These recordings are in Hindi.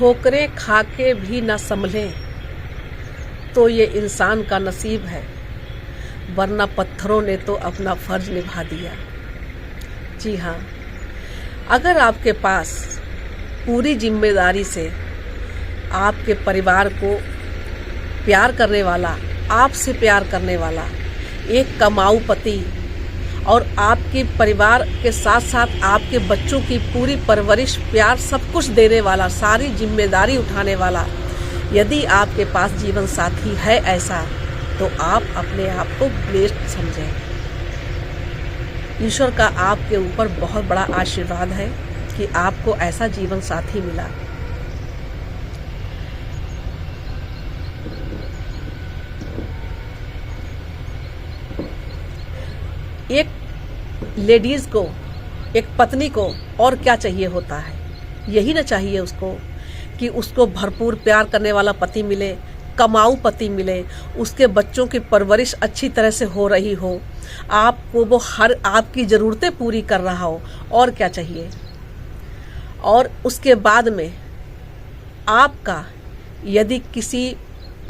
ठोकरें खा के भी न संभले तो ये इंसान का नसीब है, वरना पत्थरों ने तो अपना फर्ज निभा दिया। जी हाँ, अगर आपके पास पूरी जिम्मेदारी से आपके परिवार को प्यार करने वाला, आपसे प्यार करने वाला एक कमाऊ पति और आपके परिवार के साथ साथ आपके बच्चों की पूरी परवरिश, प्यार, सब कुछ देने वाला, सारी जिम्मेदारी उठाने वाला यदि आपके पास जीवन साथी है ऐसा, तो आप अपने आप को ब्लेस्ड समझें। ईश्वर का आपके ऊपर बहुत बड़ा आशीर्वाद है कि आपको ऐसा जीवन साथी मिला। एक लेडीज को, एक पत्नी को और क्या चाहिए होता है? यही ना चाहिए उसको कि उसको भरपूर प्यार करने वाला पति मिले, कमाऊ पति मिले, उसके बच्चों की परवरिश अच्छी तरह से हो रही हो, आपको वो हर आपकी ज़रूरतें पूरी कर रहा हो, और क्या चाहिए? और उसके बाद में आपका यदि किसी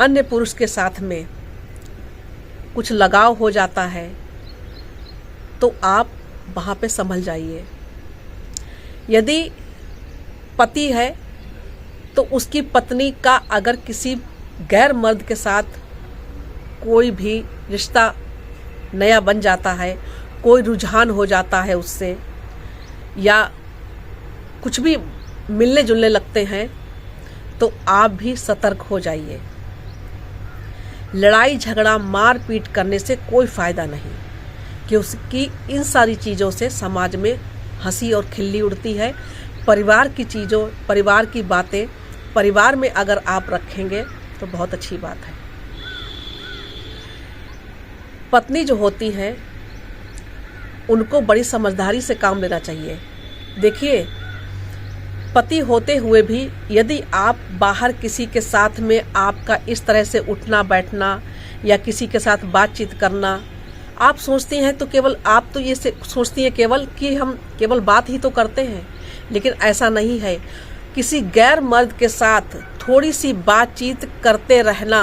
अन्य पुरुष के साथ में कुछ लगाव हो जाता है तो आप वहाँ पे संभल जाइए। यदि पति है तो उसकी पत्नी का अगर किसी गैर मर्द के साथ कोई भी रिश्ता नया बन जाता है, कोई रुझान हो जाता है उससे, या कुछ भी मिलने जुलने लगते हैं, तो आप भी सतर्क हो जाइए। लड़ाई झगड़ा मारपीट करने से कोई फ़ायदा नहीं, कि उसकी इन सारी चीज़ों से समाज में हंसी और खिल्ली उड़ती है। परिवार की चीज़ों, परिवार की बातें परिवार में अगर आप रखेंगे तो बहुत अच्छी बात है। पत्नी जो होती हैं उनको बड़ी समझदारी से काम लेना चाहिए। देखिए, पति होते हुए भी यदि आप बाहर किसी के साथ में आपका इस तरह से उठना बैठना या किसी के साथ बातचीत करना, आप सोचती हैं तो केवल आप तो ये सोचती हैं केवल कि हम केवल बात ही तो करते हैं, लेकिन ऐसा नहीं है। किसी गैर मर्द के साथ थोड़ी सी बातचीत करते रहना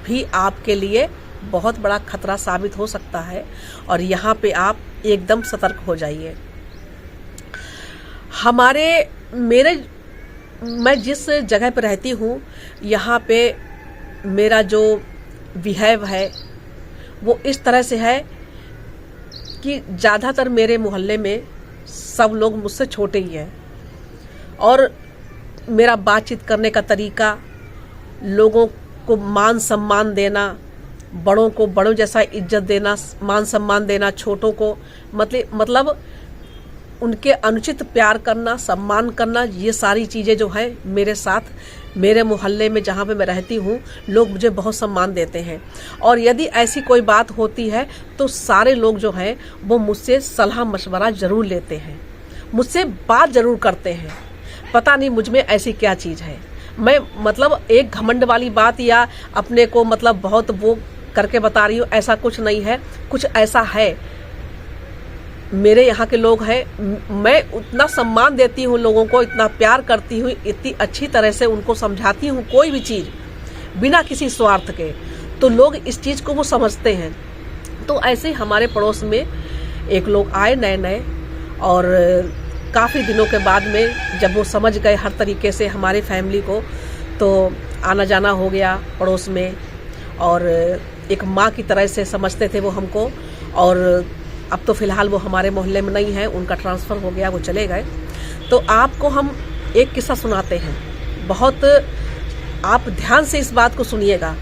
भी आपके लिए बहुत बड़ा खतरा साबित हो सकता है, और यहाँ पे आप एकदम सतर्क हो जाइए। मैं जिस जगह पे रहती हूँ, यहाँ पे मेरा जो बिहेव है वो इस तरह से है कि ज़्यादातर मेरे मोहल्ले में सब लोग मुझसे छोटे ही हैं, और मेरा बातचीत करने का तरीका, लोगों को मान सम्मान देना, बड़ों को बड़ों जैसा इज्जत देना, मान सम्मान देना, छोटों को मतलब उनके अनुचित प्यार करना, सम्मान करना, ये सारी चीज़ें जो है मेरे साथ, मेरे मोहल्ले में जहाँ पे मैं रहती हूँ, लोग मुझे बहुत सम्मान देते हैं। और यदि ऐसी कोई बात होती है तो सारे लोग जो हैं वो मुझसे सलाह मशवरा ज़रूर लेते हैं, मुझसे बात ज़रूर करते हैं। पता नहीं मुझ में ऐसी क्या चीज़ है। मैं एक घमंड वाली बात या अपने को बहुत वो करके बता रही हूँ, ऐसा कुछ नहीं है। कुछ ऐसा है, मेरे यहाँ के लोग हैं, मैं उतना सम्मान देती हूँ लोगों को, इतना प्यार करती हूँ, इतनी अच्छी तरह से उनको समझाती हूँ कोई भी चीज़ बिना किसी स्वार्थ के, तो लोग इस चीज़ को वो समझते हैं। तो ऐसे हमारे पड़ोस में एक लोग आए नए, और काफ़ी दिनों के बाद में जब वो समझ गए हर तरीके से हमारे फैमिली को, तो आना जाना हो गया पड़ोस में, और एक माँ की तरह से समझते थे वो हमको। और अब तो फ़िलहाल वो हमारे मोहल्ले में नहीं है, उनका ट्रांसफ़र हो गया, वो चले गए। तो आपको हम एक किस्सा सुनाते हैं, बहुत आप ध्यान से इस बात को सुनिएगा।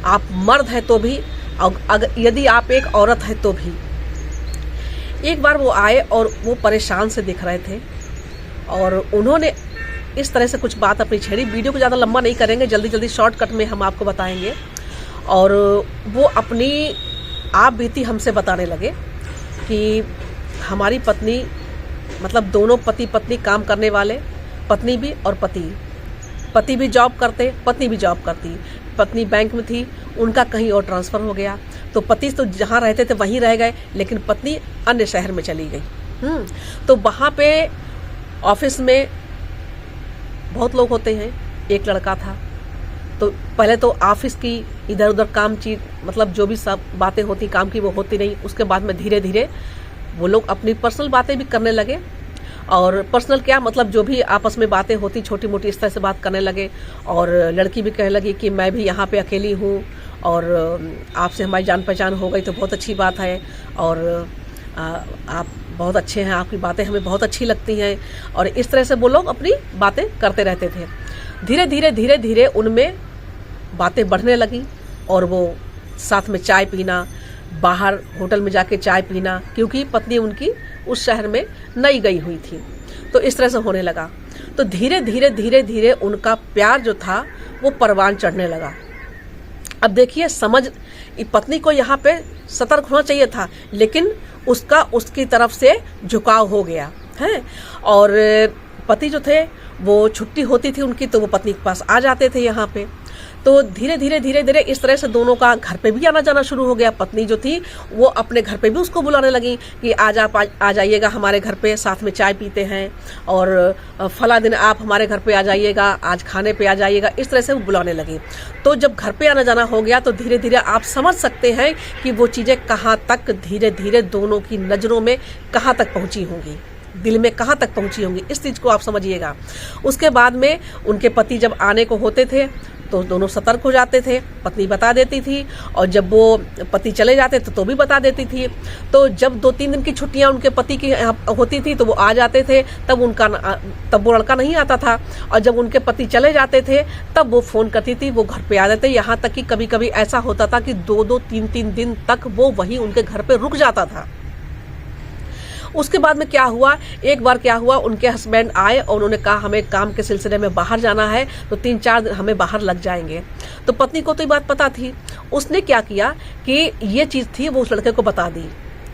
आप मर्द हैं तो भी, अगर यदि आप एक औरत है तो भी। एक बार वो आए और वो परेशान से दिख रहे थे, और उन्होंने इस तरह से कुछ बात अपनी छेड़ी। वीडियो को ज़्यादा लंबा नहीं करेंगे, जल्दी जल्दी शॉर्टकट में हम आपको बताएंगे। और वो अपनी आप बीती हमसे बताने लगे कि हमारी पत्नी, दोनों पति पत्नी काम करने वाले, पत्नी भी और पति भी जॉब करते, पत्नी भी जॉब करती। पत्नी बैंक में थी, उनका कहीं और ट्रांसफ़र हो गया, तो पति तो जहाँ रहते थे वहीं रह गए, लेकिन पत्नी अन्य शहर में चली गई। तो वहाँ पे ऑफिस में बहुत लोग होते हैं, एक लड़का था। तो पहले तो ऑफिस की इधर उधर काम चीज, मतलब जो भी सब बातें होती काम की वो होती नहीं। उसके बाद में धीरे धीरे वो लोग अपनी पर्सनल बातें भी करने लगे। और पर्सनल क्या, मतलब जो भी आपस में बातें होती छोटी मोटी इस तरह से बात करने लगे। और लड़की भी कहने लगी कि मैं भी यहाँ पे अकेली हूँ और आपसे हमारी जान पहचान हो गई तो बहुत अच्छी बात है, और आप बहुत अच्छे हैं, आपकी बातें हमें बहुत अच्छी लगती हैं। और इस तरह से वो लोग अपनी बातें करते रहते थे। धीरे धीरे उनमें बातें बढ़ने लगी और वो साथ में चाय पीना, बाहर होटल में जाके चाय पीना, क्योंकि पत्नी उनकी उस शहर में नई गई हुई थी। तो इस तरह से होने लगा। तो धीरे धीरे उनका प्यार जो था वो परवान चढ़ने लगा। अब देखिए, पत्नी को यहाँ पे सतर्क होना चाहिए था, लेकिन उसका उसकी तरफ से झुकाव हो गया है। और पति जो थे वो छुट्टी होती थी उनकी तो वो पत्नी के पास आ जाते थे यहाँ पे। तो धीरे धीरे इस तरह से दोनों का घर पे भी आना जाना शुरू हो गया। पत्नी जो थी वो अपने घर पे भी उसको बुलाने लगी कि आज आप आ जाइएगा हमारे घर पे, साथ में चाय पीते हैं, और फला दिन आप हमारे घर पे आ जाइएगा, आज खाने पे आ जाइएगा। इस तरह से वो बुलाने लगी। तो जब घर पे आना जाना हो गया तो धीरे धीरे आप समझ सकते हैं कि वो चीज़ें कहाँ तक धीरे धीरे दोनों की नज़रों में कहाँ तक पहुँची होंगी, दिल में कहाँ तक पहुँची होंगी, इस चीज़ को आप समझिएगा। उसके बाद में उनके पति जब आने को होते थे तो दोनों सतर्क हो जाते थे, पत्नी बता देती थी, और जब वो पति चले जाते तो भी बता देती थी। तो जब 2-3 दिन की छुट्टियां उनके पति की होती थी तो वो आ जाते थे, तब वो लड़का नहीं आता था। और जब उनके पति चले जाते थे तब वो फ़ोन करती थी, वो घर पे आ जाते। यहाँ तक कि कभी कभी ऐसा होता था कि 2-2, 3-3 दिन तक वो वहीं उनके घर पे रुक जाता था। उसके बाद में क्या हुआ, एक बार क्या हुआ, उनके हस्बैंड आए और उन्होंने कहा हमें काम के सिलसिले में बाहर जाना है, तो 3-4 दिन हमें बाहर लग जाएंगे। तो पत्नी को तो ये बात पता थी। उसने क्या किया कि ये चीज़ थी वो उस लड़के को बता दी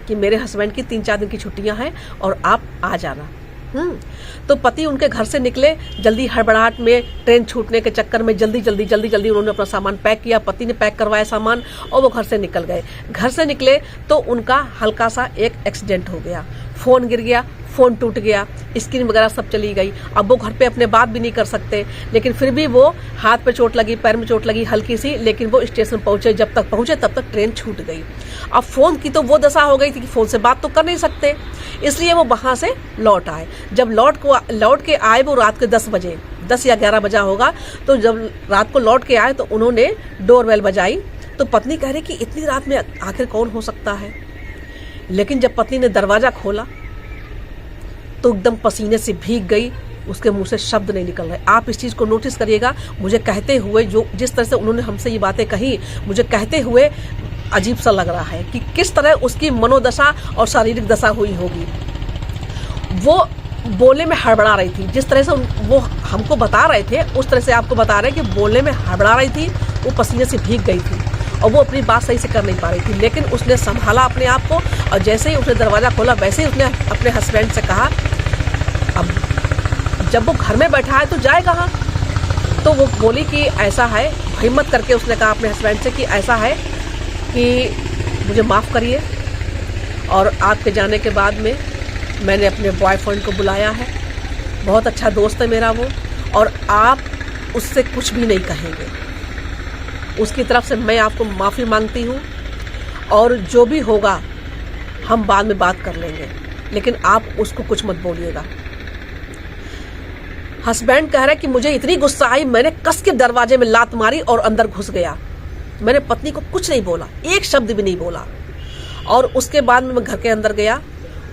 कि मेरे हस्बैंड की 3-4 दिन की छुट्टियां हैं और आप आ जाना। तो पति उनके घर से निकले जल्दी, हड़बड़ाहट में, ट्रेन छूटने के चक्कर में जल्दी उन्होंने अपना सामान पैक किया। पति ने पैक करवाया सामान और वो घर से निकल गए। घर से निकले तो उनका हल्का सा एक एक्सीडेंट हो गया, फ़ोन गिर गया, फ़ोन टूट गया, स्क्रीन वगैरह सब चली गई। अब वो घर पे अपने बात भी नहीं कर सकते, लेकिन फिर भी वो हाथ पे चोट लगी, पैर में चोट लगी हल्की सी, लेकिन वो स्टेशन पहुंचे। जब तक पहुंचे तब तक ट्रेन छूट गई। अब फ़ोन की तो वो दशा हो गई थी कि फ़ोन से बात तो कर नहीं सकते, इसलिए वो वहाँ से लौट आए। जब लौट के आए वो रात के 10 बजे, 10 या 11 बजा होगा। तो जब रात को लौट के आए तो उन्होंने डोरबेल बजाई। तो पत्नी कह रही कि इतनी रात में आखिर कौन हो सकता है। लेकिन जब पत्नी ने दरवाज़ा खोला तो एकदम पसीने से भीग गई, उसके मुंह से शब्द नहीं निकल रहे। आप इस चीज़ को नोटिस करिएगा। मुझे कहते हुए, जो जिस तरह से उन्होंने हमसे ये बातें कही, मुझे कहते हुए अजीब सा लग रहा है कि किस तरह उसकी मनोदशा और शारीरिक दशा हुई होगी। वो बोलने में हड़बड़ा रही थी, जिस तरह से वो हमको बता रहे थे उस तरह से आपको बता रहे हैं कि बोलने में हड़बड़ा रही थी, वो पसीने से भीग गई थी और वो अपनी बात सही से कर नहीं पा रही थी। लेकिन उसने संभाला अपने आप को, और जैसे ही उसने दरवाज़ा खोला वैसे ही उसने अपने हस्बैंड से कहा, अब जब वो घर में बैठा है तो जाए कहाँ। तो वो बोली कि ऐसा है, हिम्मत करके उसने कहा अपने हस्बैंड से कि ऐसा है कि मुझे माफ़ करिए, और आपके जाने के बाद में मैंने अपने बॉयफ्रेंड को बुलाया है, बहुत अच्छा दोस्त है मेरा वो, और आप उससे कुछ भी नहीं कहेंगे। उसकी तरफ से मैं आपको माफ़ी मांगती हूँ, और जो भी होगा हम बाद में बात कर लेंगे, लेकिन आप उसको कुछ मत बोलिएगा। हस्बैंड कह रहा है कि मुझे इतनी गुस्सा आई, मैंने कस के दरवाजे में लात मारी और अंदर घुस गया। मैंने पत्नी को कुछ नहीं बोला, एक शब्द भी नहीं बोला। और उसके बाद में मैं घर के अंदर गया,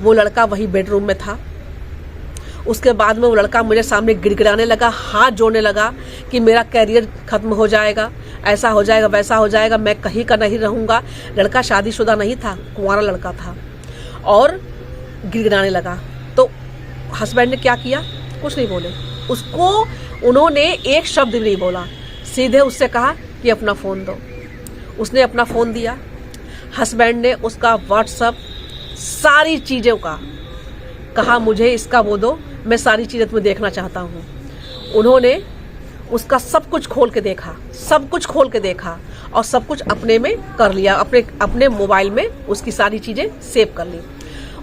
वो लड़का वही बेडरूम में था। उसके बाद में वो लड़का मेरे सामने गिड़गिड़ाने लगा, हाथ जोड़ने लगा कि मेरा कैरियर खत्म हो जाएगा, ऐसा हो जाएगा, वैसा हो जाएगा, मैं कहीं का नहीं रहूँगा। लड़का शादीशुदा नहीं था, कुंवारा लड़का था, और गिड़गिड़ाने लगा। तो हस्बैंड ने क्या किया, कुछ नहीं बोले उसको, उन्होंने एक शब्द भी नहीं बोला। सीधे उससे कहा कि अपना फ़ोन दो। उसने अपना फ़ोन दिया। हस्बैंड ने उसका व्हाट्सअप सारी चीज़ों का कहा, मुझे इसका वो दो, मैं सारी चीज़ें तुम्हें देखना चाहता हूँ। उन्होंने उसका सब कुछ खोल के देखा, सब कुछ खोल के देखा, और सब कुछ अपने में कर लिया, अपने मोबाइल में उसकी सारी चीज़ें सेव कर ली।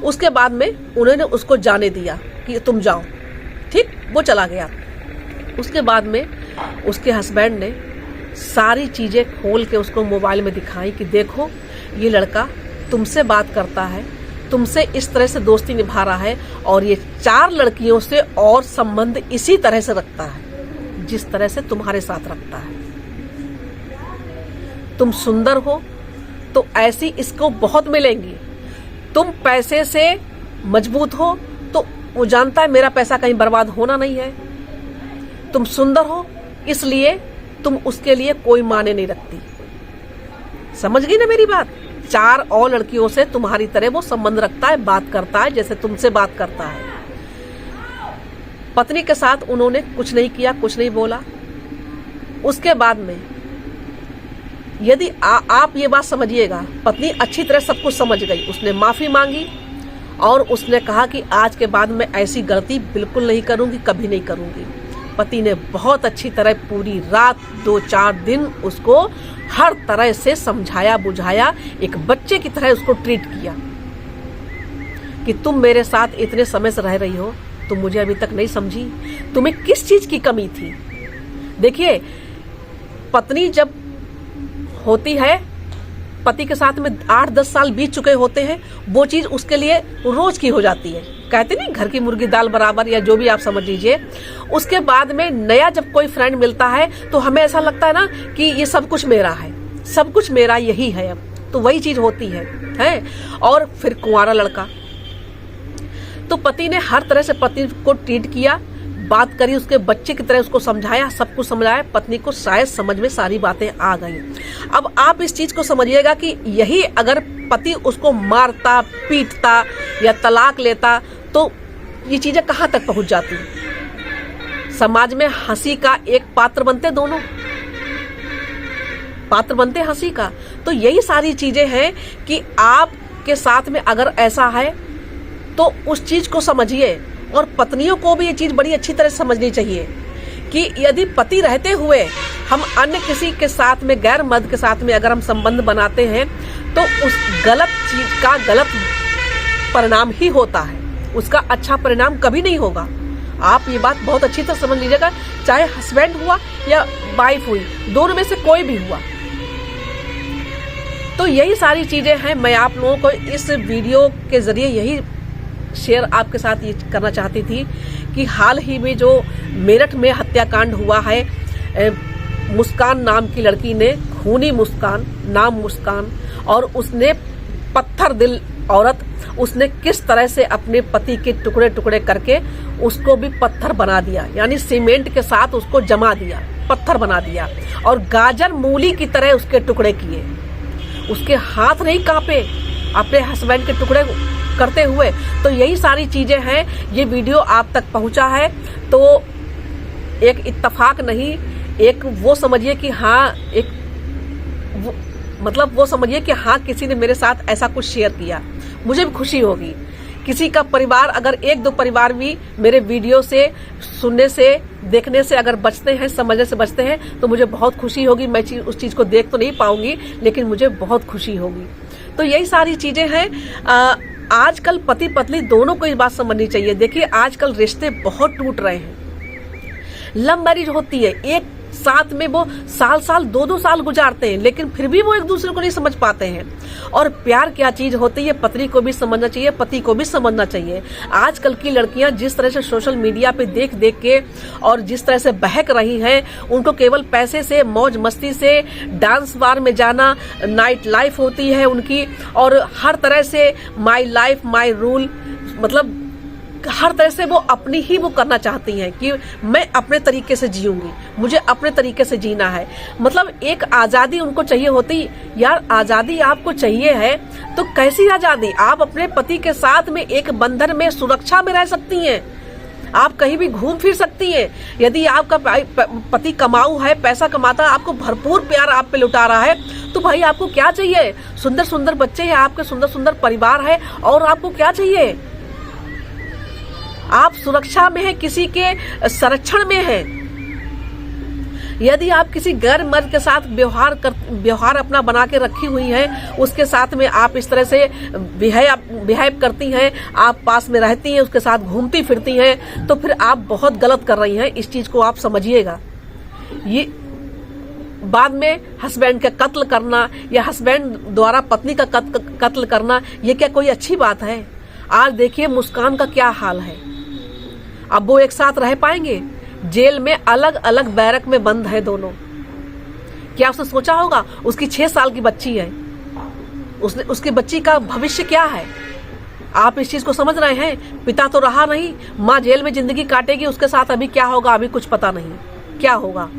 उसके बाद में उन्होंने उसको जाने दिया कि तुम जाओ, ठीक। वो चला गया। उसके बाद में उसके हस्बैंड ने सारी चीज़ें खोल के उसको मोबाइल में दिखाई कि देखो ये लड़का तुमसे बात करता है, तुमसे इस तरह से दोस्ती निभा रहा है और ये 4 लड़कियों से और संबंध इसी तरह से रखता है जिस तरह से तुम्हारे साथ रखता है। तुम सुंदर हो तो ऐसी इसको बहुत मिलेंगी, तुम पैसे से मजबूत हो तो वो जानता है मेरा पैसा कहीं बर्बाद होना नहीं है, तुम सुंदर हो इसलिए तुम उसके लिए कोई माने नहीं रखती। समझ गई ना मेरी बात? 4 और लड़कियों से तुम्हारी तरह वो संबंध रखता है, बात करता है जैसे तुमसे बात करता है। पत्नी के साथ उन्होंने कुछ नहीं किया, कुछ नहीं बोला। उसके बाद में यदि आप ये बात समझिएगा, पत्नी अच्छी तरह सब कुछ समझ गई, उसने माफी मांगी और उसने कहा कि आज के बाद मैं ऐसी गलती बिल्कुल नहीं करूंगी, कभी नहीं करूंगी। पति ने बहुत अच्छी तरह पूरी रात 2-4 दिन उसको हर तरह से समझाया बुझाया, एक बच्चे की तरह उसको ट्रीट किया कि तुम मेरे साथ इतने समय से रह रही हो, तुम मुझे अभी तक नहीं समझी, तुम्हें किस चीज की कमी थी। देखिए, पत्नी जब होती है, पति के साथ में 8-10 साल बीत चुके होते हैं, वो चीज उसके लिए रोज की हो जाती है। कहते नहीं घर की मुर्गी दाल बराबर, या जो भी आप समझ लीजिए। उसके बाद में नया जब कोई फ्रेंड मिलता है तो हमें ऐसा लगता है ना कि ये सब कुछ मेरा है, सब कुछ मेरा यही है। अब तो वही चीज होती है। और फिर कुंवारा लड़का, तो पति ने हर तरह से पत्नी को ट्रीट किया, बात करी, उसके बच्चे की तरह उसको समझाया, सब कुछ समझाया। पत्नी को शायद समझ में सारी बातें आ गई। अब आप इस चीज को समझिएगा कि यही अगर पति उसको मारता, पीटता या तलाक लेता तो ये चीजें कहां तक पहुंच जाती। समाज में हंसी का एक पात्र बनते, दोनों पात्र बनते हंसी का। तो यही सारी चीजें हैं कि आपके साथ में अगर ऐसा है तो उस चीज को समझिए। और पत्नियों को भी ये चीज बड़ी अच्छी तरह समझनी चाहिए कि यदि पति रहते हुए हम अन्य किसी के साथ में, गैर मर्द के साथ में अगर हम संबंध बनाते हैं तो उस गलत चीज का गलत परिणाम ही होता है, उसका अच्छा परिणाम कभी नहीं होगा। आप ये बात बहुत अच्छी तरह समझ लीजिएगा, चाहे हस्बैंड हुआ या वाइफ हुई, दोनों में से कोई भी हुआ। तो यही सारी चीजें हैं। मैं आप लोगों को इस वीडियो के जरिए यही शेयर आपके साथ ये करना चाहती थी कि हाल ही में जो मेरठ में हत्याकांड हुआ है, मुस्कान नाम की लड़की ने, खूनी मुस्कान, नाम मुस्कान, और उसने पत्थर दिल औरत, उसने किस तरह से अपने पति के टुकड़े टुकड़े करके उसको भी पत्थर बना दिया, यानी सीमेंट के साथ उसको जमा दिया, पत्थर बना दिया और गाजर मूली की तरह उसके टुकड़े किए। उसके हाथ नहीं कांपे अपने हस्बैंड के टुकड़े करते हुए। तो यही सारी चीजें हैं। ये वीडियो आप तक पहुंचा है तो एक इत्तेफाक नहीं, एक वो समझिए कि हाँ, एक वो समझिए कि हाँ, किसी ने मेरे साथ ऐसा कुछ शेयर किया, मुझे भी खुशी होगी। किसी का परिवार, अगर 1-2 परिवार भी मेरे वीडियो से सुनने से, देखने से अगर बचते हैं, समझने से बचते हैं, तो मुझे बहुत खुशी होगी। मैं उस चीज को देख तो नहीं पाऊंगी, लेकिन मुझे बहुत खुशी होगी। तो यही सारी चीजें हैं। आजकल पति पत्नी दोनों को ये बात समझनी चाहिए। देखिए, आजकल रिश्ते बहुत टूट रहे हैं। लव मैरिज होती है, एक साथ में वो साल 2-2 साल गुजारते हैं, लेकिन फिर भी वो एक दूसरे को नहीं समझ पाते हैं। और प्यार क्या चीज होती है, पत्नी को भी समझना चाहिए, पति को भी समझना चाहिए। आजकल की लड़कियां जिस तरह से सोशल मीडिया पे देख देख के और जिस तरह से बहक रही हैं, उनको केवल पैसे से, मौज मस्ती से, डांस बार में जाना, नाइट लाइफ होती है उनकी, और हर तरह से माई लाइफ माई रूल, मतलब हर तरह से वो अपनी ही वो करना चाहती हैं कि मैं अपने तरीके से जीऊंगी, मुझे अपने तरीके से जीना है। मतलब एक आजादी उनको चाहिए होती। यार, आजादी आपको चाहिए है तो कैसी आजादी? आप अपने पति के साथ में एक बंधन में, सुरक्षा में रह सकती हैं, आप कहीं भी घूम फिर सकती हैं। यदि आपका पति कमाऊ है, पैसा कमाता है, आपको भरपूर प्यार आप पे लुटा रहा है, तो भाई आपको क्या चाहिए? सुंदर सुंदर बच्चे हैं आपके, सुंदर सुंदर परिवार है, और आपको क्या चाहिए? आप सुरक्षा में हैं, किसी के संरक्षण में हैं। यदि आप किसी गैर मर्द के साथ व्यवहार अपना बना के रखी हुई हैं, उसके साथ में आप इस तरह से बिहेव करती हैं, आप पास में रहती हैं, उसके साथ घूमती फिरती हैं, तो फिर आप बहुत गलत कर रही हैं। इस चीज को आप समझिएगा। ये बाद में हस्बैंड का कत्ल करना या हस्बैंड द्वारा पत्नी का कत्ल करना, ये क्या कोई अच्छी बात है? आज देखिए मुस्कान का क्या हाल है। अब वो एक साथ रह पाएंगे? जेल में अलग अलग बैरक में बंद है दोनों। क्या उसने सोचा होगा? उसकी 6 साल की बच्ची है, उसकी बच्ची का भविष्य क्या है? आप इस चीज को समझ रहे हैं? पिता तो रहा नहीं, माँ जेल में जिंदगी काटेगी, उसके साथ अभी क्या होगा अभी कुछ पता नहीं क्या होगा।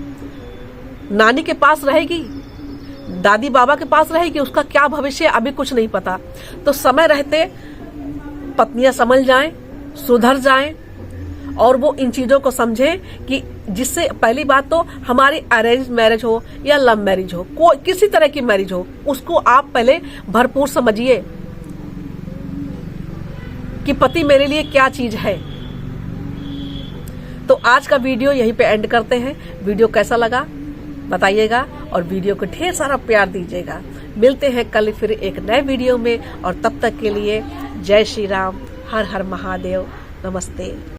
नानी के पास रहेगी, दादी बाबा के पास रहेगी, उसका क्या भविष्य अभी कुछ नहीं पता। तो समय रहते पत्नियां समझ जाएं, सुधर जाएं और वो इन चीजों को समझें कि जिससे पहली बात तो हमारी अरेंज मैरिज हो या लव मैरिज हो, कोई किसी तरह की मैरिज हो, उसको आप पहले भरपूर समझिए कि पति मेरे लिए क्या चीज है। तो आज का वीडियो यहीं पे एंड करते हैं। वीडियो कैसा लगा बताइएगा और वीडियो को ढेर सारा प्यार दीजिएगा। मिलते हैं कल फिर एक नए वीडियो में, और तब तक के लिए जय श्री राम, हर हर महादेव, नमस्ते।